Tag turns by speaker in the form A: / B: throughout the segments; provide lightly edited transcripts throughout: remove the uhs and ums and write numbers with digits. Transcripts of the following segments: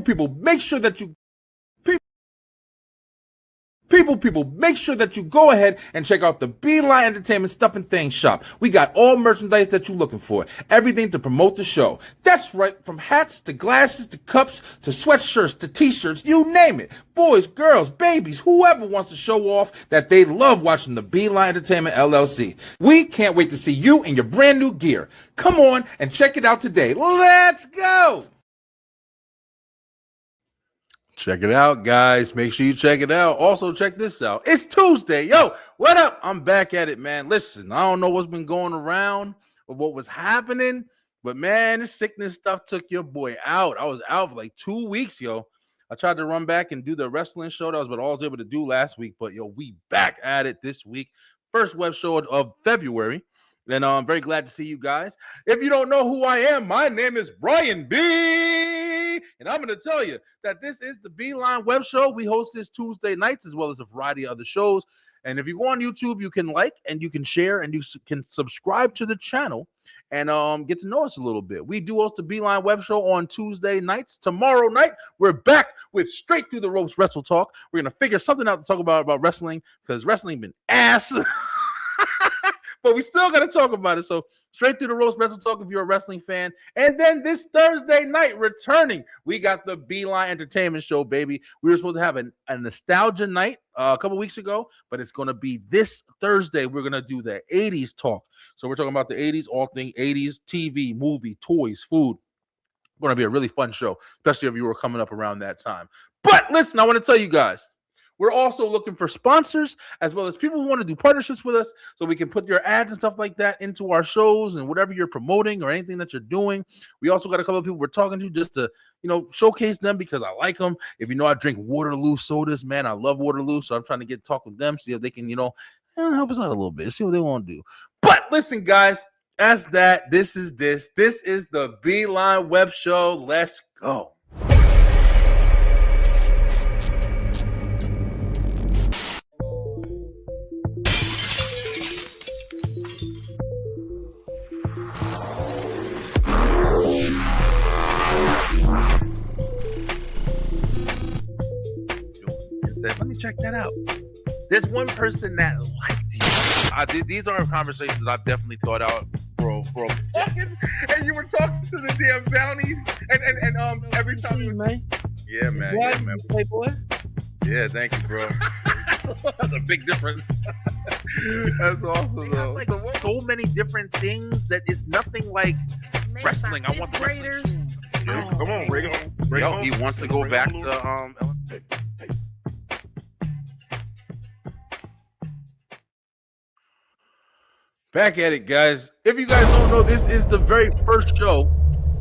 A: People, make sure that you make sure that you go ahead and check out the Beeline Entertainment Stuff and Things shop. We got all merchandise that you're looking for. Everything to promote the show. That's right, from hats to glasses to cups to sweatshirts to t-shirts, you name it. Boys, girls, babies, whoever wants to show off that they love watching the Beeline Entertainment LLC. We can't wait to see you in your brand new gear. Come on and check it out today. Let's go! Check it out, guys. Make sure you check it out. Also, check this out. It's Tuesday. Yo, what up? I'm back at it, man. Listen, I don't know what's been going around or what was happening, but, man, this sickness stuff took your boy out. I was out for like 2 weeks, yo. I tried to run back and do the wrestling show. That was what I was able to do last week, but, yo, we back at it this week. First web show of February, and I'm very glad to see you guys. If you don't know who I am, my name is Brian B., and I'm going to tell you that this is the Beeline Web Show. We host this Tuesday nights as well as a variety of other shows. And if you go on YouTube, you can like and you can share and you can subscribe to the channel and get to know us a little bit. We do host the Beeline Web Show on Tuesday nights. Tomorrow night, we're back with Straight Through the Ropes Wrestle Talk. We're going to figure something out to talk about wrestling because wrestling been ass. But we still got to talk about it. So Straight Through the Ropes Wrestle Talk if you're a wrestling fan. And then this Thursday night, returning, we got the Beeline Entertainment Show, baby. We were supposed to have a nostalgia night a couple weeks ago, but it's going to be this Thursday. We're going to do the 80s talk. So we're talking about the 80s, all things 80s, TV, movie, toys, food. It's going to be a really fun show, especially if you were coming up around that time. But listen, I want to tell you guys, we're also looking for sponsors as well as people who want to do partnerships with us so we can put your ads and stuff like that into our shows and whatever you're promoting or anything that you're doing. We also got a couple of people we're talking to just to, showcase them because I like them. If you know, I drink Waterloo sodas, man. I love Waterloo. So I'm trying to talk with them, see if they can, help us out a little bit, see what they want to do. But listen, guys, as that, this is the Beeline Web Show. Let's go. Let me check that out. There's one person that liked you. These are conversations that I've definitely thought out for a second. And you were talking to the damn bounties, and every time you
B: man.
A: Yeah, man.
B: Yeah,
A: man.
B: Playboy.
A: Yeah, thank you, bro. That's a big difference. That's awesome, though. Like so many different things that it's nothing like wrestling. I want the
C: Raiders.
A: Yeah, come on, Ray. Yo, he wants to go back to Back at it, guys. If you guys don't know, this is the very first show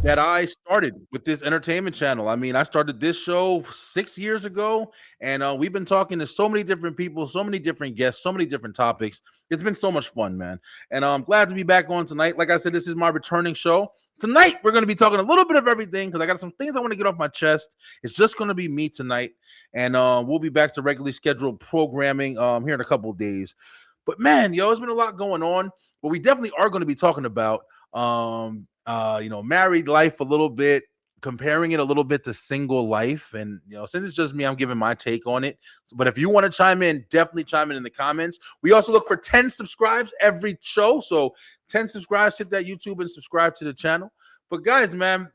A: that I started with this entertainment channel. I mean, I started this show 6 years ago, and we've been talking to so many different people, so many different guests, so many different topics. It's been so much fun, man. And I'm glad to be back on tonight. Like I said, this is my returning show. Tonight, we're going to be talking a little bit of everything because I got some things I want to get off my chest. It's just going to be me tonight, and we'll be back to regularly scheduled programming here in a couple of days. But man, it's been a lot going on. But we definitely are going to be talking about, married life a little bit, comparing it a little bit to single life. And, since it's just me, I'm giving my take on it. But if you want to chime in, definitely chime in the comments. We also look for 10 subscribes every show. So 10 subscribes, hit that YouTube and subscribe to the channel. But guys, man,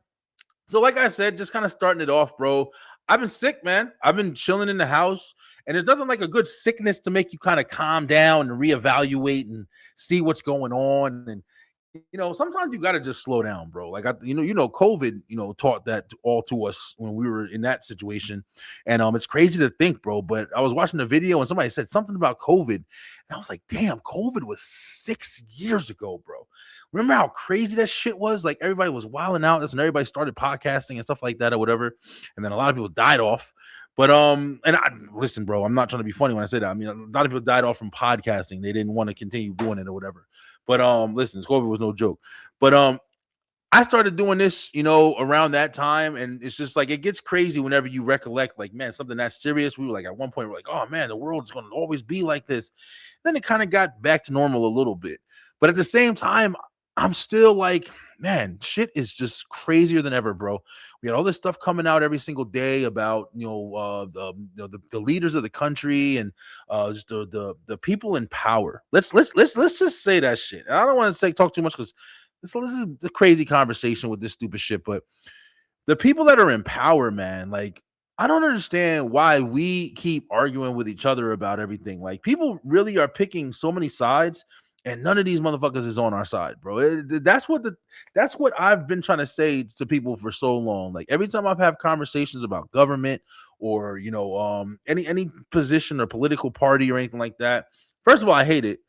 A: so like I said, just kind of starting it off, bro. I've been sick, man. I've been chilling in the house. And there's nothing like a good sickness to make you kind of calm down and reevaluate and see what's going on. And, sometimes you got to just slow down, bro. Like, COVID, taught that all to us when we were in that situation. And it's crazy to think, bro. But I was watching a video and somebody said something about COVID. And I was like, damn, COVID was 6 years ago, bro. Remember how crazy that shit was? Like, everybody was wilding out. That's when everybody started podcasting and stuff like that or whatever. And then a lot of people died off. But listen, bro, I'm not trying to be funny when I say that. I mean, a lot of people died off from podcasting. They didn't want to continue doing it or whatever. But listen, COVID was no joke. But I started doing this, around that time, and it's just like it gets crazy whenever you recollect, like, man, something that's serious. We were like, at one point, we're like, oh man, the world's going to always be like this. Then it kind of got back to normal a little bit. But at the same time, I'm still like, man, shit is just crazier than ever, bro. We got all this stuff coming out every single day about the leaders of the country and just the people in power. Let's just say that shit. I don't want to say talk too much because this is the crazy conversation with this stupid shit, but the people that are in power, man, like I don't understand why we keep arguing with each other about everything. Like people really are picking so many sides, and none of these motherfuckers is on our side, bro. That's what I've been trying to say to people for so long. Like every time I've had conversations about government or any position or political party or anything like that. First of all, I hate it.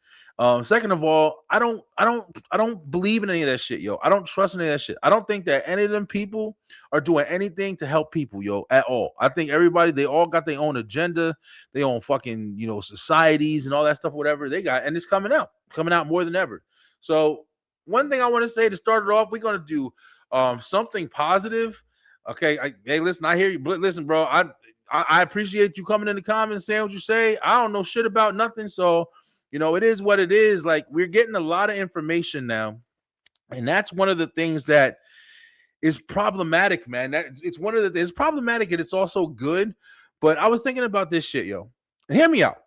A: Second of all, I don't believe in any of that shit, yo. I don't trust any of that shit. I don't think that any of them people are doing anything to help people, yo, at all. I think everybody, they all got their own agenda, their own fucking, societies and all that stuff, whatever they got, and it's coming out more than ever. So, one thing I want to say to start it off, we're gonna do something positive. Okay, hey, listen, I hear you. Listen, bro, I appreciate you coming in the comments saying what you say. I don't know shit about nothing, so it is what it is. Like we're getting a lot of information now, and that's one of the things that is problematic, man. It's problematic and it's also good. But I was thinking about this shit, yo. Hear me out.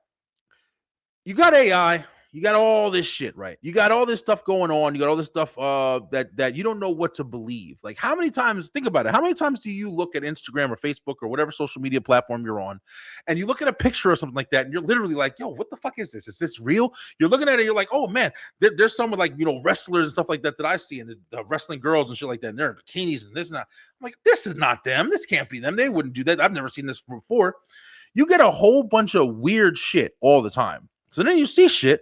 A: You got AI, you got all this shit, right? You got all this stuff going on. You got all this stuff that you don't know what to believe. Like, how many times, think about it, how many times do you look at Instagram or Facebook or whatever social media platform you're on, and you look at a picture or something like that, and you're literally like, yo, what the fuck is this? Is this real? You're looking at it, you're like, oh man, there's some like wrestlers and stuff like that I see, and the wrestling girls and shit like that, and they're in bikinis and this and that. I'm like, this is not them. This can't be them. They wouldn't do that. I've never seen this before. You get a whole bunch of weird shit all the time. So then you see shit.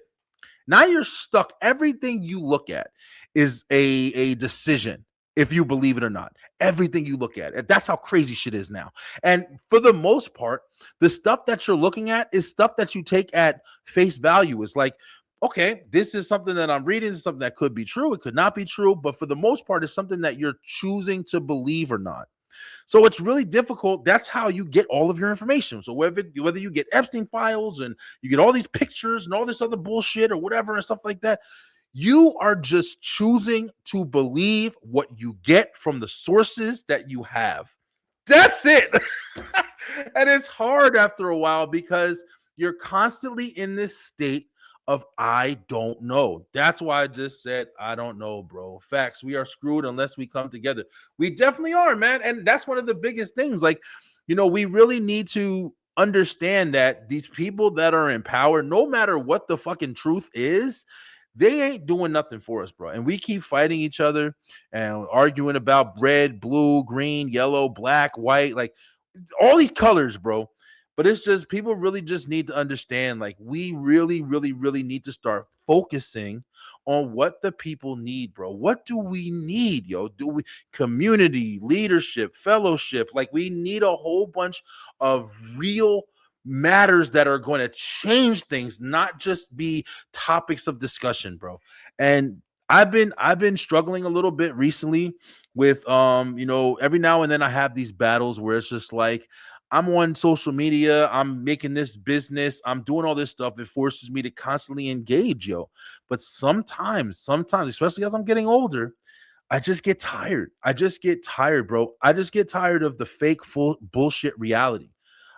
A: Now you're stuck. Everything you look at is a decision, if you believe it or not. Everything you look at. That's how crazy shit is now. And for the most part, the stuff that you're looking at is stuff that you take at face value. It's like, okay, this is something that I'm reading, this is something that could be true, it could not be true, but for the most part, it's something that you're choosing to believe or not. So it's really difficult. That's how you get all of your information. So whether you get Epstein files and you get all these pictures and all this other bullshit or whatever and stuff like that, you are just choosing to believe what you get from the sources that you have. That's it. And it's hard after a while because you're constantly in this state of I don't know. That's why I just said I don't know, bro. Facts. We are screwed unless we come together. We definitely are, man. And that's one of the biggest things. Like, we really need to understand that these people that are in power, no matter what the fucking truth is, they ain't doing nothing for us, bro. And we keep fighting each other and arguing about red, blue, green, yellow, black, white, like all these colors, bro. But it's just people really just need to understand, like, we really, really, really need to start focusing on what the people need, bro. What do we need, yo? Do we community, leadership, fellowship? Like, we need a whole bunch of real matters that are going to change things, not just be topics of discussion, bro. And I've been struggling a little bit recently with every now and then I have these battles where it's just like I'm on social media, I'm making this business, I'm doing all this stuff. It forces me to constantly engage, yo. But sometimes, especially as I'm getting older, I just get tired. I just get tired, bro. I just get tired of the fake full bullshit reality.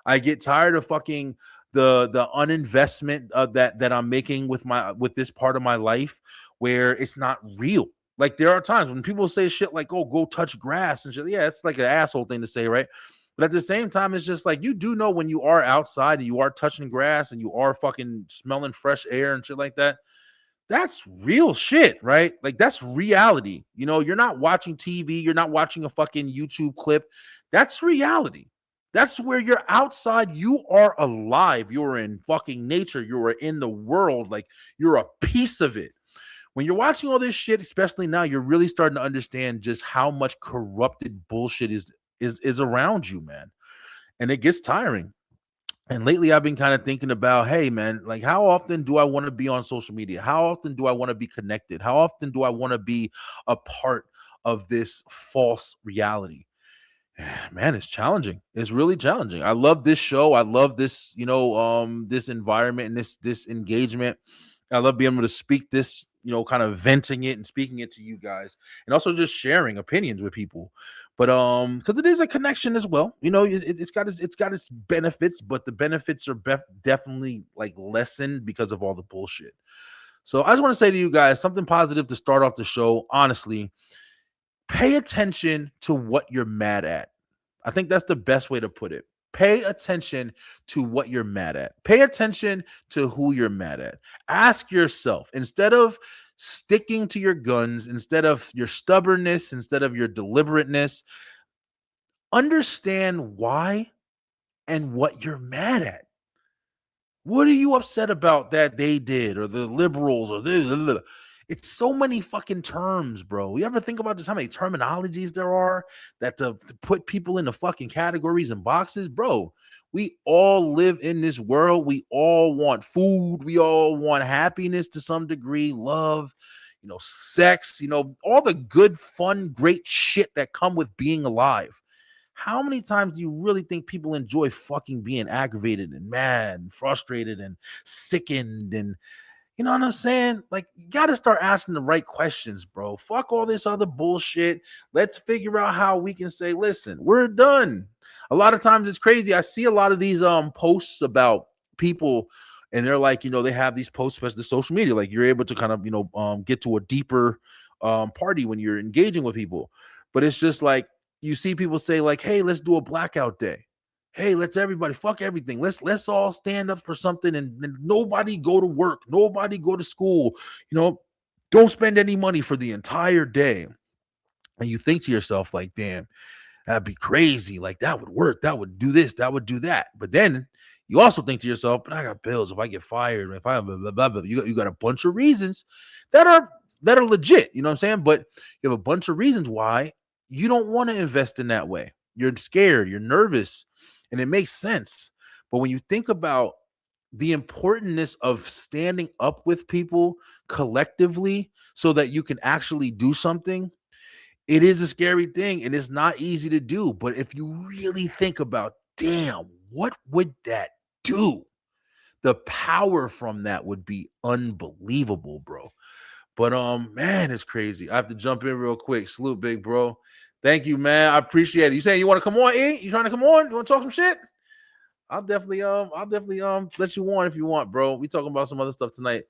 A: I get tired of fucking the uninvestment that I'm making with this part of my life where it's not real. Like there are times when people say shit like, "Oh, go touch grass" and shit. Yeah, it's like an asshole thing to say, right? But at the same time, it's just like you do know when you are outside and you are touching grass and you are fucking smelling fresh air and shit like that. That's real shit, right? Like that's reality. You're not watching TV, you're not watching a fucking YouTube clip. That's reality. That's where you're outside. You are alive. You're in fucking nature. You're in the world. Like you're a piece of it. When you're watching all this shit, especially now, you're really starting to understand just how much corrupted bullshit is around you, man. And it gets tiring. And lately I've been kind of thinking about, hey man, like how often do I want to be on social media? How often do I want to be connected? How often do I want to be a part of this false reality? Man, it's challenging. It's really challenging. I love this show. I love this, this environment and this engagement. I love being able to speak this kind of venting it and speaking it to you guys, and also just sharing opinions with people. But because it is a connection as well, it's got its benefits, but the benefits are definitely like lessened because of all the bullshit. So I just want to say to you guys something positive to start off the show. Honestly, pay attention to what you're mad at. I think that's the best way to put it. Pay attention to what you're mad at. Pay attention to who you're mad at. Ask yourself, instead of sticking to your guns, instead of your stubbornness, instead of your deliberateness, understand why and what you're mad at. What are you upset about that they did, or the liberals, or the? It's so many fucking terms, bro. You ever think about just how many terminologies there are that to put people into fucking categories and boxes, bro? We all live in this world. We all want food. We all want happiness to some degree, love, sex, all the good, fun, great shit that come with being alive. How many times do you really think people enjoy fucking being aggravated and mad and frustrated and sickened? And you know what I'm saying? Like, you got to start asking the right questions, bro. Fuck all this other bullshit. Let's figure out how we can say, listen, we're done. A lot of times it's crazy. I see a lot of these posts about people, and they're like, they have these posts, especially the social media, like you're able to kind of, get to a deeper party when you're engaging with people. But it's just like, you see people say like, hey, let's do a blackout day. Hey, let's everybody fuck everything. Let's all stand up for something, and nobody go to work, nobody go to school, don't spend any money for the entire day. And you think to yourself, like, damn, that'd be crazy. Like, that would work. That would do this. That would do that. But then you also think to yourself, but I got bills. If I get fired, if I blah, blah, blah, blah, you got a bunch of reasons that are legit. You know what I'm saying? But you have a bunch of reasons why you don't want to invest in that way. You're scared. You're nervous, and it makes sense. But when you think about the importance of standing up with people collectively so that you can actually do something, it is a scary thing and it's not easy to do. But if you really think about, damn, what would that do? The power from that would be unbelievable, bro. But man, it's crazy. I have to jump in real quick. Salute, big bro. Thank you, man. I appreciate it. You saying you want to come on, E? You trying to come on? You want to talk some shit? I'll definitely let you on if you want, bro. We talking about some other stuff tonight.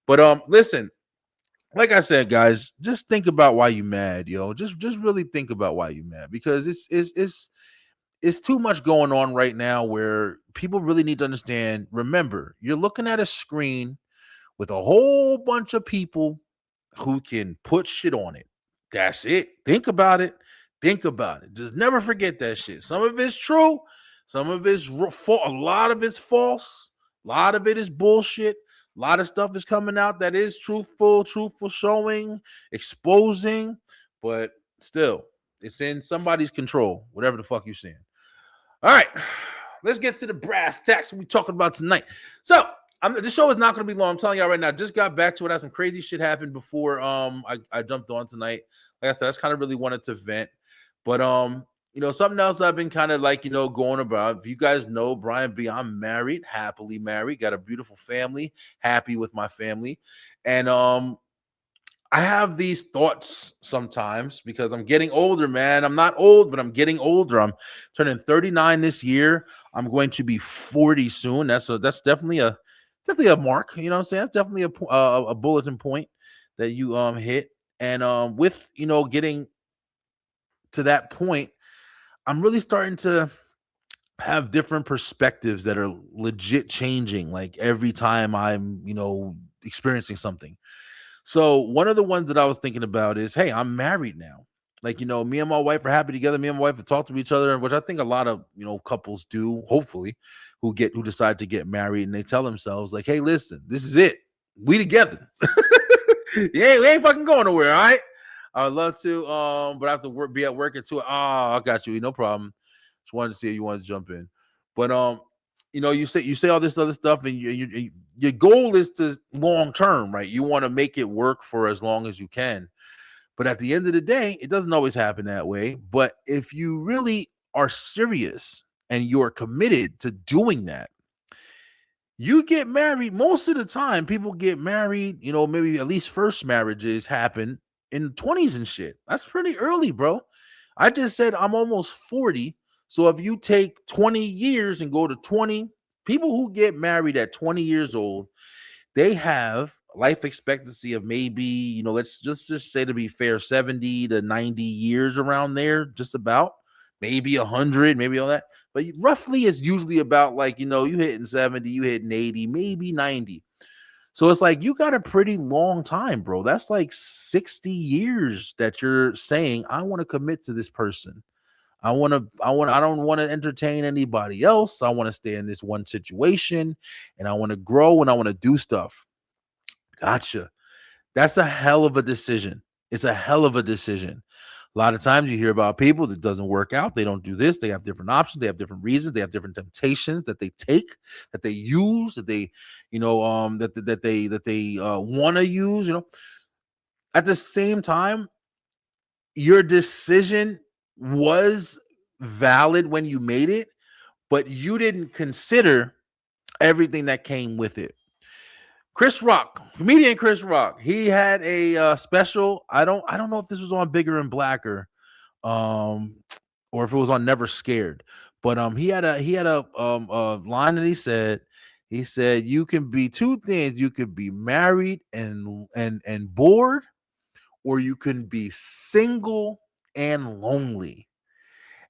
A: But listen, like I said, guys, just think about why you mad, yo. Just really think about why you mad, because it's too much going on right now where people really need to understand. Remember, you're looking at a screen with a whole bunch of people who can put shit on it. That's it. Think about it. Think about it. Just never forget that shit. Some of it's true. Some of it's a lot of it's false. A lot of it is bullshit. A lot of stuff is coming out that is truthful showing, exposing, but still, it's in somebody's control, whatever the fuck you're saying. All right, let's get to the brass tacks we're talking about tonight. So, this show is not going to be long. I'm telling y'all right now. Just got back to it. Had some crazy shit happen before I jumped on tonight. Like I said, I just kind of really wanted to vent. But something else I've been kind of like, going about. If you guys know Brian B, I'm married, happily married, got a beautiful family, happy with my family. And I have these thoughts sometimes because I'm getting older, man. I'm not old, but I'm getting older. I'm turning 39 this year. I'm going to be 40 soon. That's definitely a mark. You know what I'm saying? That's definitely a bulletin point that you hit. And with getting to that point, I'm really starting to have different perspectives that are legit changing, like every time I'm experiencing something. So one of the ones that I was thinking about is, hey, I'm married now. Like, me and my wife are happy together. Me and my wife have talked to each other, which I think a lot of couples do, hopefully, who decide to get married, and they tell themselves like, hey, listen, this is it. We together. Yeah, we ain't fucking going nowhere, all right? I would love to, but I have to be at work at 2. Oh, I got you. No problem. Just wanted to see if you wanted to jump in. But you say all this other stuff, and your goal is to long term, right? You want to make it work for as long as you can. But at the end of the day, it doesn't always happen that way. But if you really are serious and you're committed to doing that, You get married most of the time. People get married, maybe at least first marriages happen in the 20s and shit. That's pretty early, bro. I just said I'm almost 40. So if you take 20 years and go to 20, people who get married at 20 years old, they have life expectancy of maybe, let's just say, to be fair, 70 to 90 years, around there, just about, maybe 100, maybe all that. But roughly it's usually about, like, you hitting 70, you hitting 80, maybe 90. So it's like you got a pretty long time, bro. That's like 60 years that you're saying, I want to commit to this person. I don't want to entertain anybody else. I want to stay in this one situation, and I want to grow, and I want to do stuff. Gotcha. That's a hell of a decision. It's a hell of a decision. A lot of times you hear about people that doesn't work out. They don't do this. They have different options. They have different reasons. They have different temptations that they take, that they use, that they, that they want to use. At the same time, your decision was valid when you made it, but you didn't consider everything that came with it. Chris Rock, comedian Chris Rock, he had a special. I don't know if this was on Bigger and Blacker, um, or if it was on Never Scared, but he had a line that he said you can be two things. You could be married and bored, or you can be single and lonely.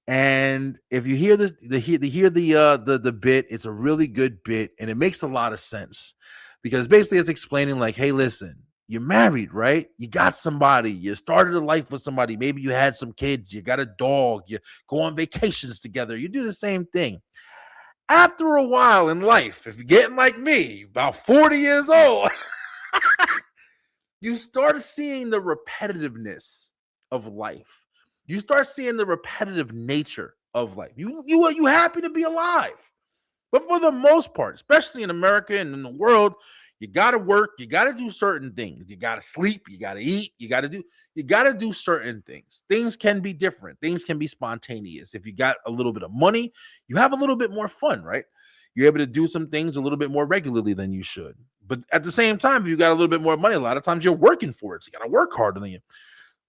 A: And if you hear this, the bit, it's a really good bit, and it makes a lot of sense, because basically it's explaining, like, hey, listen, you're married, right? You got somebody, you started a life with somebody, maybe you had some kids, you got a dog, you go on vacations together, you do the same thing. After a while in life, if you're getting like me, about 40 years old, you start seeing the repetitiveness of life. You start seeing the repetitive nature of life. You happy to be alive, but for the most part, especially in America and in the world, you got to work. You got to do certain things. You got to sleep. You got to eat. You got to do certain things. Things can be different. Things can be spontaneous. If you got a little bit of money, you have a little bit more fun, right? You're able to do some things a little bit more regularly than you should. But at the same time, if you got a little bit more money, a lot of times you're working for it. So you got to work harder than you.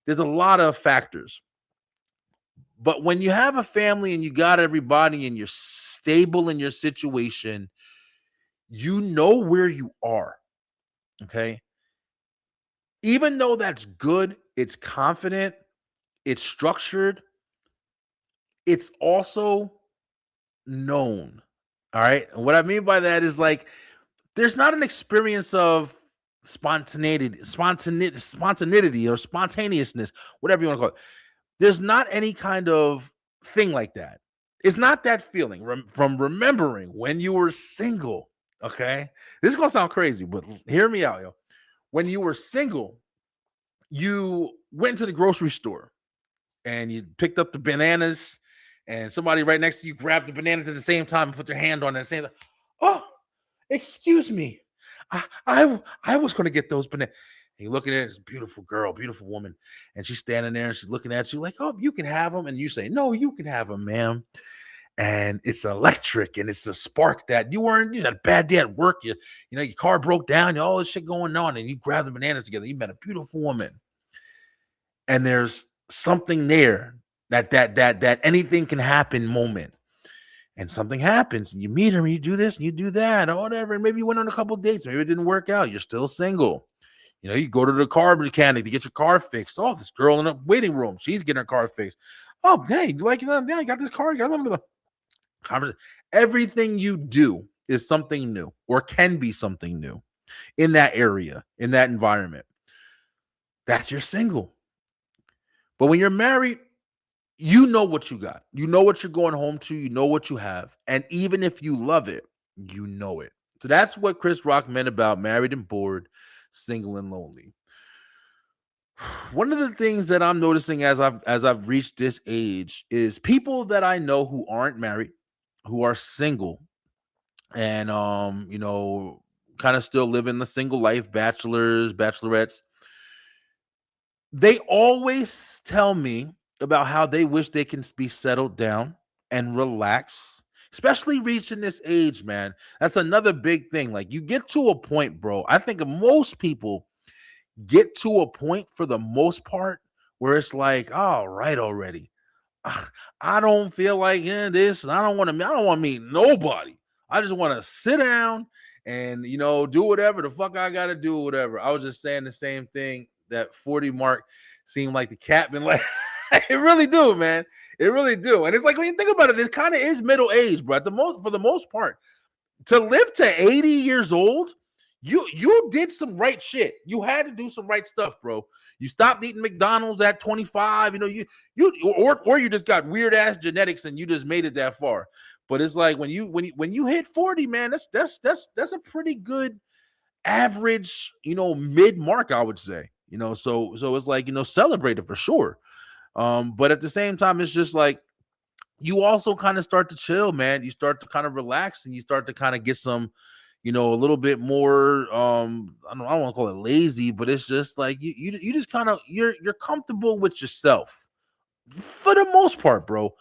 A: There's a lot of factors. But when you have a family and you got everybody and you're stable in your situation, you know where you are. Okay. Even though that's good, it's confident, it's structured, it's also known. All right. And what I mean by that is, like, there's not an experience of spontaneity or spontaneousness, whatever you want to call it. There's not any kind of thing like that. It's not that feeling from remembering when you were single. Okay. This is going to sound crazy, but hear me out, yo. When you were single, you went to the grocery store and you picked up the bananas, and somebody right next to you grabbed the bananas at the same time and put their hand on it and saying, "Oh, excuse me. I was going to get those bananas." And you look at it, it's a beautiful girl, beautiful woman. And she's standing there and she's looking at you like, "Oh, you can have them." And you say, "No, you can have them, ma'am." And it's electric, and it's the spark that you weren't, a bad day at work. Your car broke down, all this shit going on, and you grab the bananas together. You met a beautiful woman. And there's something there, that anything can happen moment. And something happens, and you meet her, and you do this and you do that, or whatever. And maybe you went on a couple of dates, maybe it didn't work out. You're still single. You go to the car mechanic to get your car fixed. Oh, this girl in the waiting room, she's getting her car fixed. Oh, hey, you like, yeah, you got this car. You got conversation. Everything you do is something new, or can be something new in that area, in that environment. That's your single. But when you're married, you know what you got. You know what you're going home to. You know what you have. And even if you love it, you know it. So that's what Chris Rock meant about married and bored, single and lonely. One of the things that I'm noticing as I've reached this age is people that I know who aren't married, who are single, and kind of still living the single life, bachelors, bachelorettes. They always tell me about how they wish they can be settled down and relax especially reaching this age, man. That's another big thing. Like you get to a point, bro. I think most people get to a point for the most part where it's like, all right, already. I don't feel like this, and I don't want to. I don't want to meet nobody. I just want to sit down and do whatever the fuck I got to do, whatever. I was just saying the same thing. That 40 mark seemed like the cat been like. It really do, man. It really do. And it's like when you think about it, it kind of is middle age, bro. For the most part, to live to 80 years old, you did some right shit. You had to do some right stuff, bro. You stopped eating McDonald's at 25. Or you just got weird ass genetics and you just made it that far. But it's like when you hit 40, man, that's a pretty good average, mid mark, I would say. So it's like, celebrate it for sure. But at the same time, it's just like you also kind of start to chill, man. You start to kind of relax and you start to kind of get some, a little bit more I don't want to call it lazy, but it's just like you just kind of you're comfortable with yourself for the most part, bro.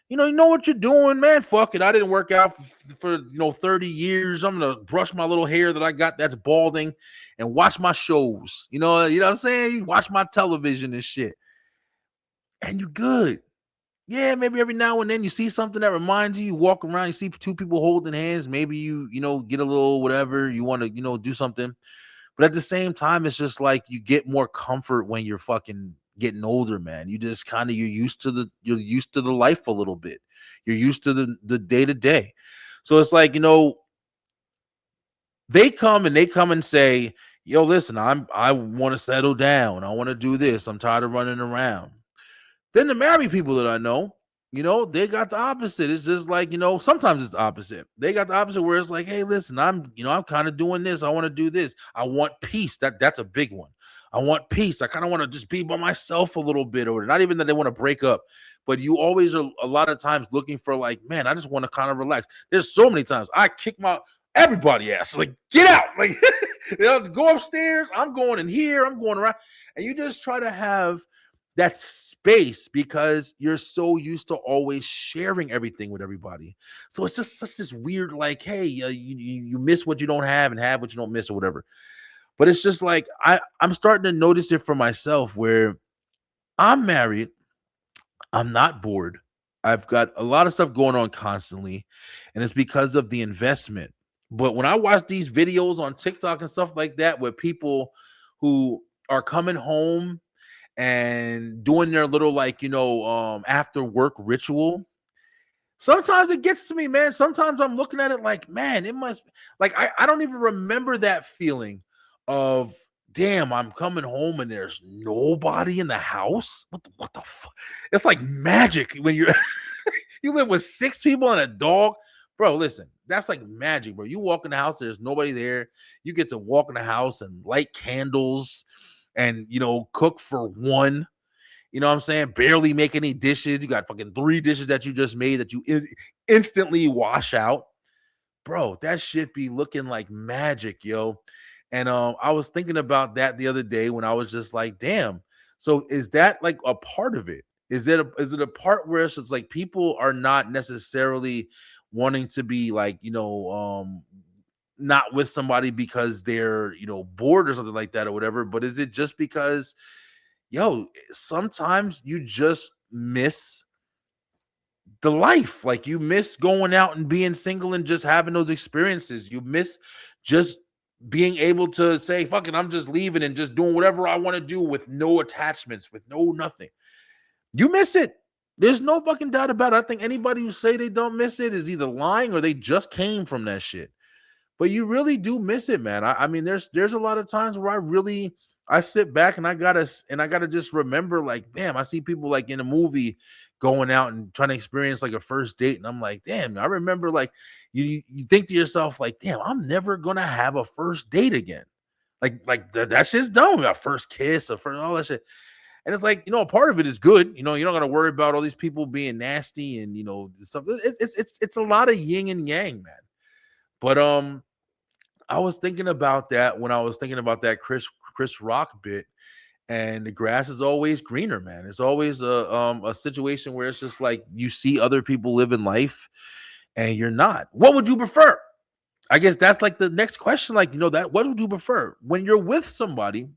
A: You know what you're doing, man. Fuck it. I didn't work out for 30 years. I'm gonna brush my little hair that I got that's balding and watch my shows. You know what I'm saying? You watch my television and shit. And you're good. Yeah, maybe every now and then you see something that reminds you, you walk around, you see two people holding hands, maybe you get a little whatever, you want to, do something. But at the same time, it's just like you get more comfort when you're fucking getting older, man. You just kind of you're used to the life a little bit. You're used to the day to day. So it's like, they come and say, yo, listen, I want to settle down. I want to do this. I'm tired of running around. Then the married people that I know, they got the opposite. It's just like, sometimes it's the opposite. They got the opposite where it's like, hey, listen, I'm kind of doing this. I want to do this. I want peace. That's a big one. I want peace. I kind of want to just be by myself a little bit, or not even that they want to break up, but you always are a lot of times looking for like, man, I just want to kind of relax. There's so many times I kick everybody ass, like, get out, like, go upstairs. I'm going in here. I'm going around, and you just try to have that space because you're so used to always sharing everything with everybody. So it's just such this weird, like, hey, you miss what you don't have and have what you don't miss or whatever. But it's just like I'm starting to notice it for myself where I'm married. I'm not bored. I've got a lot of stuff going on constantly, and it's because of the investment. But when I watch these videos on TikTok and stuff like that, where people who are coming home and doing their little like after work ritual, sometimes it gets to me, man. Sometimes I'm looking at it like, man, it must like I don't even remember that feeling of damn, I'm coming home and there's nobody in the house. What the fuck? It's like magic when you're you live with 6 people and a dog. Bro, listen, that's like magic, bro. You walk in the house, there's nobody there. You get to walk in the house and light candles and cook for one. You know what I'm saying? Barely make any dishes. You got fucking 3 dishes that you just made that you instantly wash out. Bro, that shit be looking like magic, yo. And I was thinking about that the other day when I was just like, damn. So is that like a part of it? Is it a part where it's just like people are not necessarily wanting to be like, not with somebody because they're, bored or something like that or whatever, but is it just because sometimes you just miss the life. Like you miss going out and being single and just having those experiences. You miss just being able to say, fuck it, I'm just leaving and just doing whatever I want to do with no attachments, with no nothing. You miss it. There's no fucking doubt about it. I think anybody who say they don't miss it is either lying or they just came from that shit. But you really do miss it, man. I mean, there's a lot of times where I sit back and I gotta just remember, like, damn, I see people like in a movie going out and trying to experience like a first date, and I'm like, damn, I remember like you think to yourself, like, damn, I'm never gonna have a first date again. Like that shit's done. A first kiss, a first all that shit. And it's like, a part of it is good. You don't got to worry about all these people being nasty and stuff. It's a lot of yin and yang, man. But I was thinking about that when I was thinking about that Chris Rock bit, and the grass is always greener, man. It's always a situation where it's just like you see other people living life, and you're not. What would you prefer? I guess that's like the next question. Like, that what would you prefer when you're with somebody?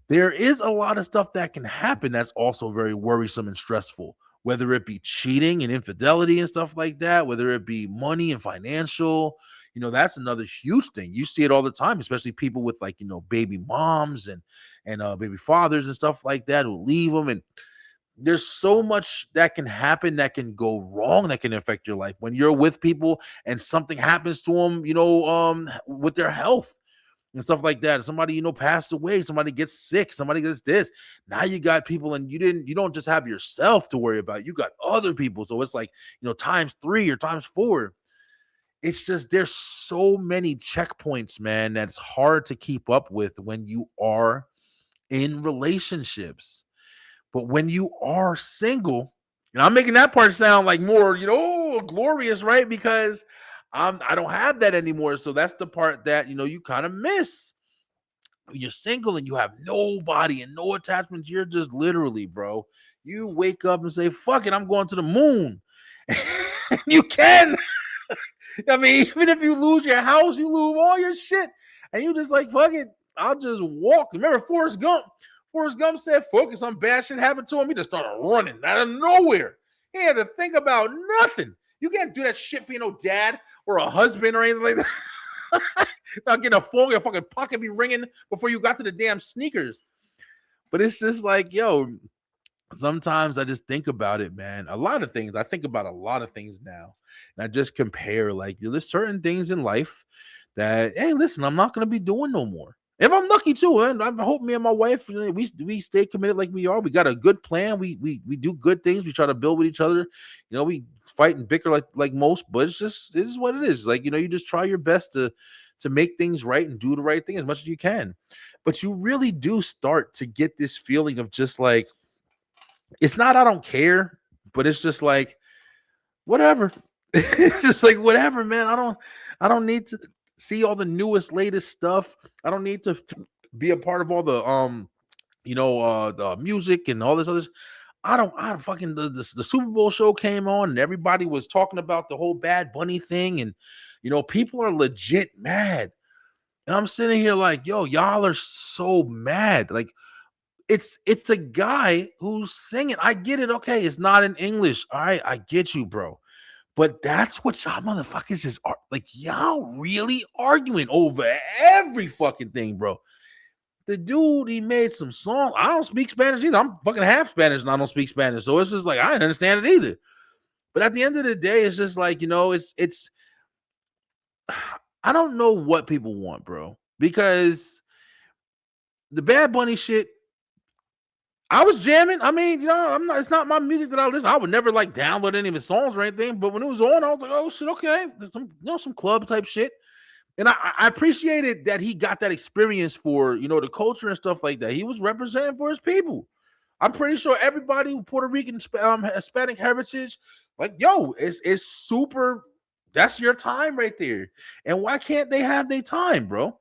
A: There is a lot of stuff that can happen that's also very worrisome and stressful, whether it be cheating and infidelity and stuff like that, whether it be money and financial. That's another huge thing. You see it all the time, especially people with like, baby moms and baby fathers and stuff like that who leave them. And there's so much that can happen that can go wrong that can affect your life when you're with people and something happens to them, with their health and stuff like that. Somebody, passed away, somebody gets sick, somebody gets this. Now you got people, and you don't just have yourself to worry about, you got other people. So it's like, times 3 or times 4. It's just there's so many checkpoints, man, that's hard to keep up with when you are in relationships. But when you are single, and I'm making that part sound like more, glorious, right? Because I don't have that anymore. So that's the part that, you kind of miss. When you're single and you have nobody and no attachments, you're just literally, bro, you wake up and say, fuck it, I'm going to the moon. You can. I mean, even if you lose your house, you lose all your shit. And you just like, fuck it, I'll just walk. Remember Forrest Gump? Forrest Gump said, focus on bad shit happened to him. He just started running out of nowhere. He had to think about nothing. You can't do that shit being no dad or a husband or anything like that. Not getting a phone, your fucking pocket be ringing before you got to the damn sneakers. But it's just like, yo, sometimes I just think about it, man. A lot of things. I think about a lot of things now. And I just compare, like, there's certain things in life that, hey, listen, I'm not going to be doing no more. If I'm lucky too, and I hope me and my wife, we stay committed like we are. We got a good plan. We do good things. We try to build with each other. We fight and bicker like most, but it is what it is. Like, you just try your best to make things right and do the right thing as much as you can. But you really do start to get this feeling of just like, it's not I don't care, but it's just like whatever. It's just like whatever, man. I don't need to see all the newest, latest stuff. I don't need to be a part of all the the music and all this other. I fucking the Super Bowl show came on and everybody was talking about the whole Bad Bunny thing, and people are legit mad. And I'm sitting here like, yo, y'all are so mad. Like, it's a guy who's singing. I get it. Okay, it's not in English. All right, I get you, bro. But that's what y'all motherfuckers is like. Y'all really arguing over every fucking thing, bro. The dude, he made some songs. I don't speak Spanish either. I'm fucking half Spanish and I don't speak Spanish. So it's just like, I didn't understand it either. But at the end of the day, it's just like, it's I don't know what people want, bro. Because the Bad Bunny shit, I was jamming. I mean, it's not my music that I listen. I would never like download any of his songs or anything. But when it was on, I was like, oh shit, okay. There's some club type shit. And I appreciated that he got that experience for, the culture and stuff like that. He was representing for his people. I'm pretty sure everybody with Puerto Rican Hispanic heritage, like, yo, it's super. That's your time right there. And why can't they have their time, bro?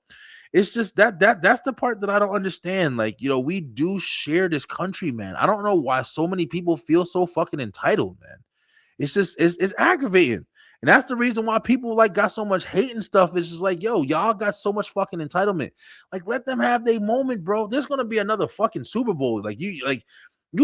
A: It's just that's the part that I don't understand. Like, we do share this country, man. I don't know why so many people feel so fucking entitled, man. It's just it's aggravating. And that's the reason why people like got so much hate and stuff. It's just like, yo, y'all got so much fucking entitlement. Like, let them have their moment, bro. There's gonna be another fucking Super Bowl. You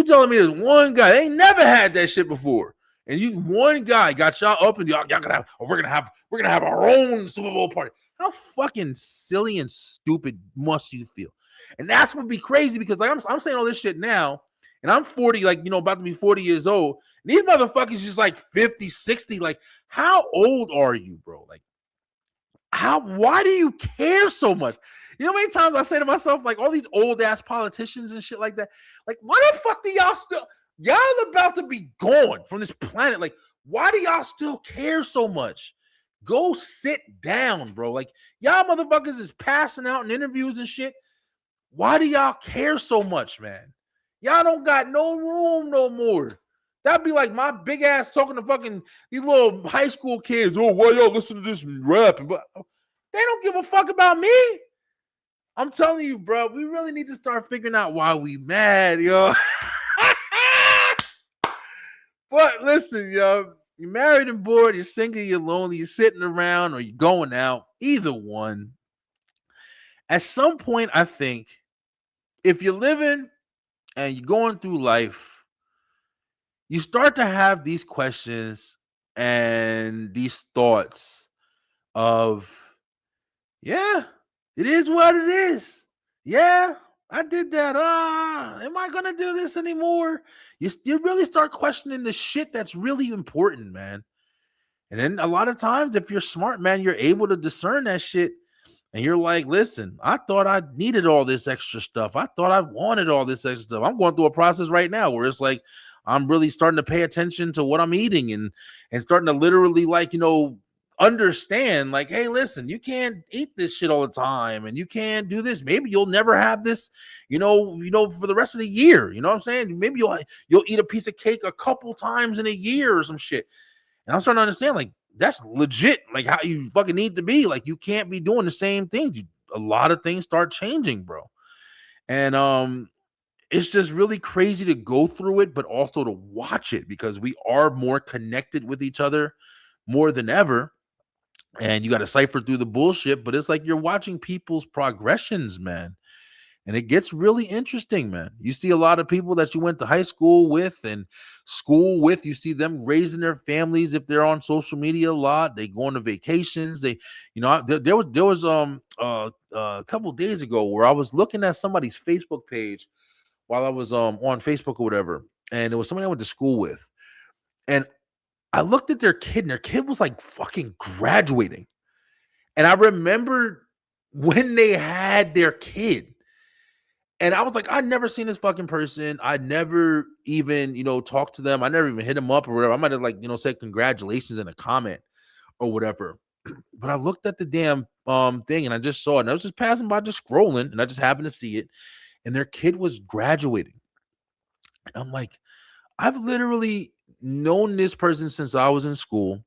A: telling me there's one guy, they ain't never had that shit before. And one guy got y'all up and y'all gonna have, we're gonna have our own Super Bowl party. How fucking silly and stupid must you feel? And that's what be crazy because like I'm saying all this shit now, and I'm 40, like, about to be 40 years old. And these motherfuckers just like 50, 60. Like, how old are you, bro? Like, why do you care so much? You know how many times I say to myself, like, all these old ass politicians and shit like that, like, why the fuck do y'all about to be gone from this planet? Like, why do y'all still care so much? Go sit down, bro. Like, y'all motherfuckers is passing out in interviews and shit. Why do y'all care so much, man? Y'all don't got no room no more. That'd be like my big ass talking to fucking these little high school kids. Oh, why y'all listen to this rap? But they don't give a fuck about me. I'm telling you, bro, we really need to start figuring out why we mad, yo. But listen, yo, You're married and bored, you're single, you're lonely, you're sitting around, or you're going out. Either one. At some point, I think if you're living and you're going through life, you start to have these questions and these thoughts of, yeah, it is what it is. Yeah, I did that. Am I gonna do this anymore? You really start questioning the shit that's really important, man. And then a lot of times, if you're smart, man, you're able to discern that shit. And you're like, listen, I thought I needed all this extra stuff. I thought I wanted all this extra stuff. I'm going through a process right now where it's like I'm really starting to pay attention to what I'm eating and starting to literally understand like, hey, listen, you can't eat this shit all the time and you can't do this. Maybe you'll never have this, for the rest of the year. You know what I'm saying? Maybe you'll eat a piece of cake a couple times in a year or some shit. And I'm starting to understand, like, that's legit, like, how you fucking need to be. Like, you can't be doing the same things. A lot of things start changing, bro. And it's just really crazy to go through it, but also to watch it because we are more connected with each other more than ever. And you got to cipher through the bullshit, but it's like you're watching people's progressions, man. And it gets really interesting, man. You see a lot of people that you went to high school with and school with. You see them raising their families. If they're on social media a lot, they go on vacations. There was a couple of days ago where I was looking at somebody's Facebook page while I was on Facebook or whatever, and it was somebody I went to school with, and I looked at their kid, and their kid was like fucking graduating, and I remember when they had their kid. And I was like, I'd never seen this fucking person. I'd never even, talked to them. I never even hit them up or whatever. I might have said congratulations in a comment or whatever. But I looked at the damn thing and I just saw it. And I was just passing by, just scrolling, and I just happened to see it. And their kid was graduating. And I'm like, I've literally known this person since I was in school.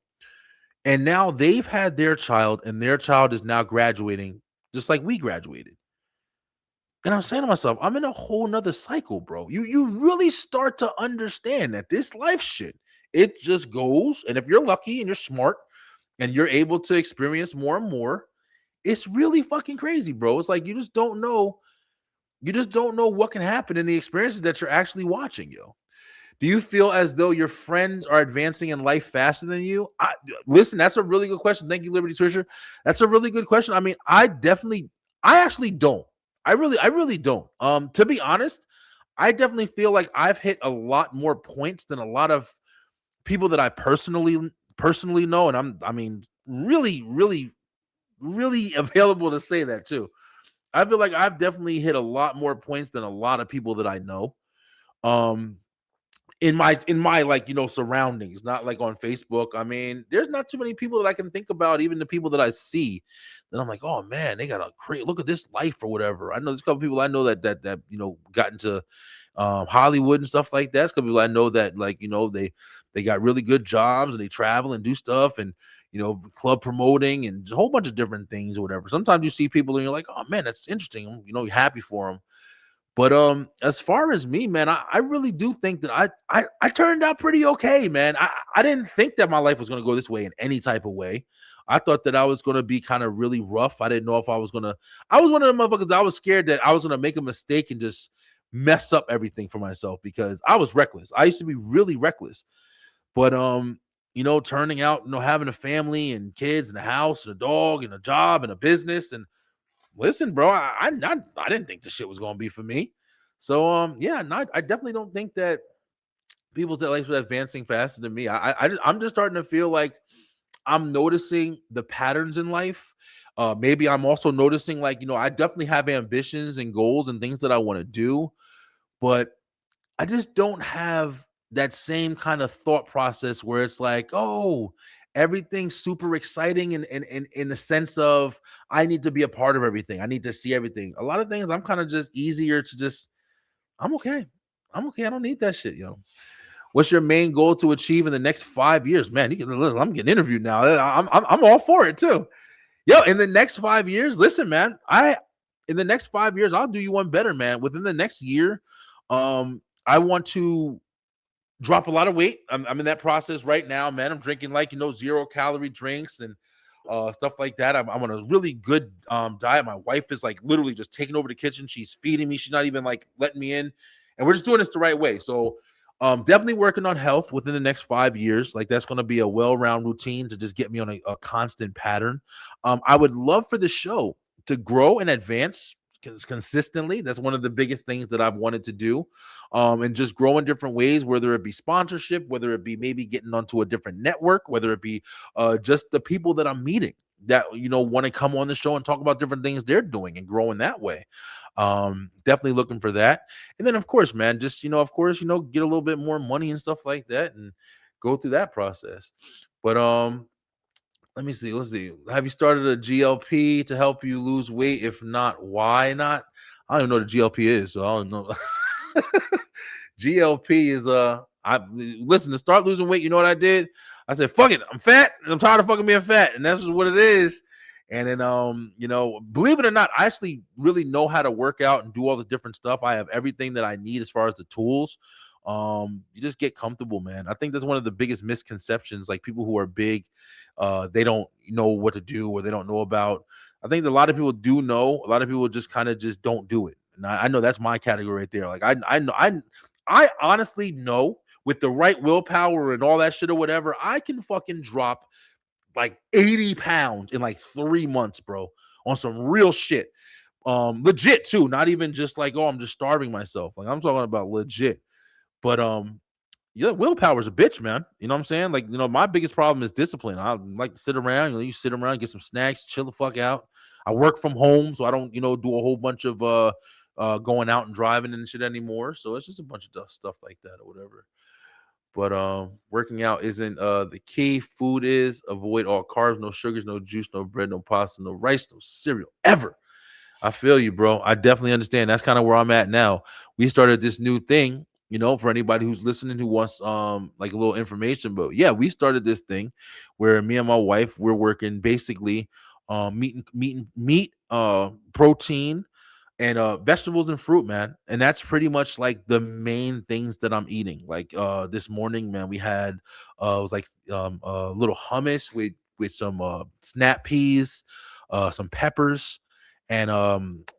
A: And now they've had their child, and their child is now graduating just like we graduated. And I'm saying to myself, I'm in a whole nother cycle, bro. You really start to understand that this life shit, it just goes. And if you're lucky and you're smart and you're able to experience more and more, it's really fucking crazy, bro. It's like you just don't know. You just don't know what can happen in the experiences that you're actually watching, yo. Do you feel as though your friends are advancing in life faster than you? Listen, that's a really good question. Thank you, Liberty Swisher. That's a really good question. I mean, I actually don't. I really don't. To be honest, I definitely feel like I've hit a lot more points than a lot of people that I personally know, and I mean, really, really, really available to say that too. I feel like I've definitely hit a lot more points than a lot of people that I know. In my surroundings, not like on Facebook. I mean, there's not too many people that I can think about, even the people that I see, that I'm like, oh man, they got a great look at this life or whatever. I know there's a couple people I know that got into Hollywood and stuff like that. There's a couple people I know that they got really good jobs and they travel and do stuff and club promoting and a whole bunch of different things or whatever. Sometimes you see people and you're like, oh man, that's interesting. You're happy for them. But as far as me, man, I really do think that I turned out pretty okay, man. I didn't think that my life was going to go this way in any type of way. I thought that I was going to be kind of really rough. I didn't know if I was one of the motherfuckers. I was scared that I was going to make a mistake and just mess up everything for myself because I was reckless. I used to be really reckless. But turning out, having a family and kids and a house and a dog and a job and a business and listen, bro, I didn't think the shit was gonna be for me. So I definitely don't think that people's lives are advancing faster than me. I'm just starting to feel like I'm noticing the patterns in life. Maybe I'm also noticing I definitely have ambitions and goals and things that I want to do, but I just don't have that same kind of thought process where it's like, oh, everything's super exciting in the sense of I need to be a part of everything. I need to see everything. A lot of things I'm kind of just easier to just, I'm okay. I'm okay. I don't need that shit, yo. What's your main goal to achieve in the next 5 years? Man, I'm getting interviewed now. I'm all for it too. Yo, in the next 5 years, listen, man, in the next 5 years, I'll do you one better, man. Within the next year, I want to drop a lot of weight. I'm in that process right now, man. I'm drinking like 0-calorie drinks and stuff like that. I'm on a really good diet. My wife is like literally just taking over the kitchen. She's feeding me. She's not even like letting me in, and we're just doing this the right way. So definitely working on health within the next 5 years. Like that's going to be a well-round routine to just get me on a constant pattern. I would love for the show to grow and advance consistently. That's one of the biggest things that I've wanted to do, and just grow in different ways, whether it be sponsorship, whether it be maybe getting onto a different network, whether it be just the people that I'm meeting that want to come on the show and talk about different things they're doing and growing that way. Definitely looking for that. And then of course, man, just of course, get a little bit more money and stuff like that and go through that process. But let me see. Let's see. Have you started a GLP to help you lose weight? If not, why not? I don't even know what a GLP is, so I don't know. GLP is I listen to start losing weight. You know what I did? I said, fuck it, I'm fat and I'm tired of fucking being fat, and that's just what it is. And then believe it or not, I actually really know how to work out and do all the different stuff. I have everything that I need as far as the tools. You just get comfortable, man. I think that's one of the biggest misconceptions. Like people who are big, they don't know what to do or they don't know about. I think a lot of people do know. A lot of people just kind of just don't do it. And I know that's my category right there. Like I know I honestly know with the right willpower and all that shit or whatever, I can fucking drop like 80 pounds in like 3 months, bro, on some real shit. Legit too, not even just like, oh, I'm just starving myself. Like I'm talking about legit. But yeah, willpower's a bitch, man. You know what I'm saying? Like, my biggest problem is discipline. I like to sit around, you sit around, get some snacks, chill the fuck out. I work from home, so I don't, do a whole bunch of going out and driving and shit anymore. So it's just a bunch of stuff like that or whatever. But working out isn't the key. Food is. Avoid all carbs, no sugars, no juice, no bread, no pasta, no rice, no cereal ever. I feel you, bro. I definitely understand. That's kind of where I'm at now. We started this new thing, for anybody who's listening who wants like a little information. But yeah, we started this thing where me and my wife, we're working basically meat, protein, and vegetables and fruit, man. And that's pretty much like the main things that I'm eating. Like this morning, man, we had it was like a little hummus with some snap peas, some peppers, and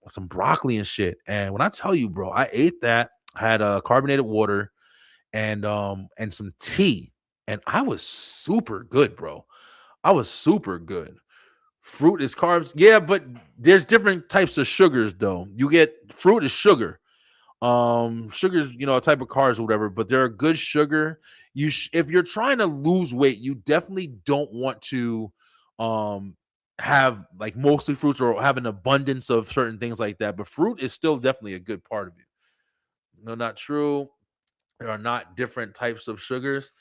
A: some broccoli and shit. And when I tell you, bro, I ate that. I had carbonated water and some tea, and I was super good, bro. I was super good. Fruit is carbs. Yeah, but there's different types of sugars though. You get fruit is sugar. Sugar's, a type of carbs or whatever, but they're a good sugar. If you're trying to lose weight, you definitely don't want to um have like mostly fruits or have an abundance of certain things like that. But fruit is still definitely a good part of it. No, not true. There are not different types of sugars.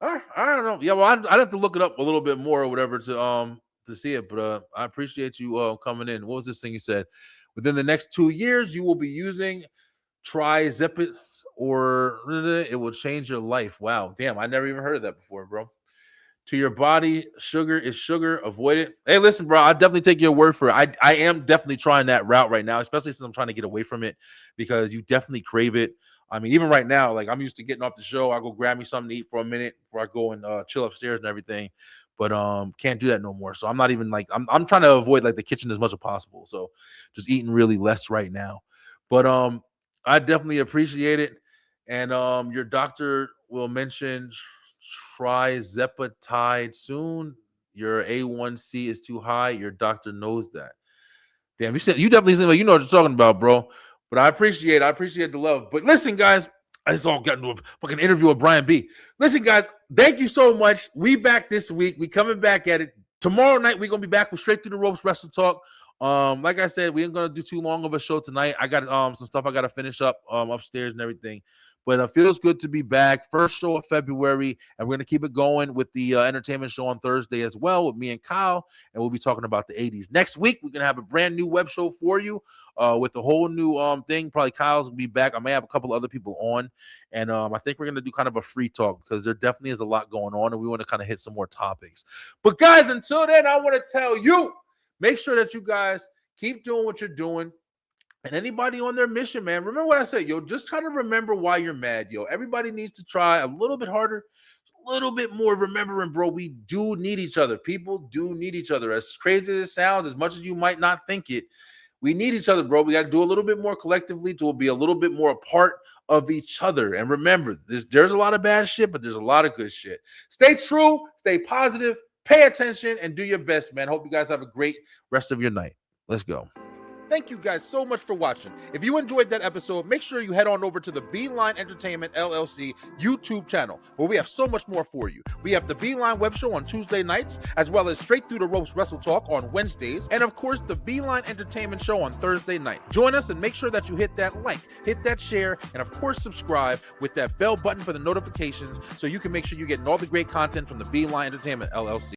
A: I don't know. Yeah, well, I'd have to look it up a little bit more or whatever to see it. But I appreciate you coming in. What was this thing you said? Within the next 2 years, you will be using trizepate or it will change your life. Wow, damn, I never even heard of that before, bro. To your body, sugar is sugar. Avoid it. Hey, listen, bro, I definitely take your word for it. I am definitely trying that route right now, especially since I'm trying to get away from it because you definitely crave it. I mean, even right now, like I'm used to getting off the show. I go grab me something to eat for a minute before I go and chill upstairs and everything. But can't do that no more. So I'm not even like I'm trying to avoid like the kitchen as much as possible. So just eating really less right now. But I definitely appreciate it. And your doctor will mention trizepatide soon. Your A1C is too high. Your doctor knows that. Damn, you definitely seem like you know what you're talking about, bro. But I appreciate the love. But listen, guys, I just all got into a fucking interview with Brian B. Listen, guys, thank you so much. We back this week. We coming back at it. Tomorrow night, we're gonna be back with Straight Through the Ropes Wrestle Talk. Like I said, we ain't gonna do too long of a show tonight. I got some stuff I gotta finish up upstairs and everything. But it feels good to be back. First show of February, and we're gonna keep it going with the entertainment show on Thursday as well with me and Kyle, and we'll be talking about the 80s. Next week, we're gonna have a brand new web show for you with a whole new thing. Probably Kyle's gonna be back. I may have a couple other people on, and I think we're gonna do kind of a free talk because there definitely is a lot going on, and we want to kind of hit some more topics. But guys, until then, I want to tell you, make sure that you guys keep doing what you're doing. And anybody on their mission, man, remember what I said, yo, just try to remember why you're mad, yo. Everybody needs to try a little bit harder, a little bit more remembering, bro. We do need each other. People do need each other. As crazy as it sounds, as much as you might not think it, we need each other, bro. We got to do a little bit more collectively to be a little bit more a part of each other. And remember, there's a lot of bad shit, but there's a lot of good shit. Stay true, stay positive, pay attention, and do your best, man. Hope you guys have a great rest of your night. Let's go. Thank you guys so much for watching. If you enjoyed that episode, make sure you head on over to the Beeline Entertainment LLC YouTube channel, where we have so much more for you. We have the Beeline Web Show on Tuesday nights, as well as Straight Through the Ropes Wrestle Talk on Wednesdays, and of course, the Beeline Entertainment Show on Thursday night. Join us and make sure that you hit that like, hit that share, and of course, subscribe with that bell button for the notifications so you can make sure you're getting all the great content from the Beeline Entertainment LLC.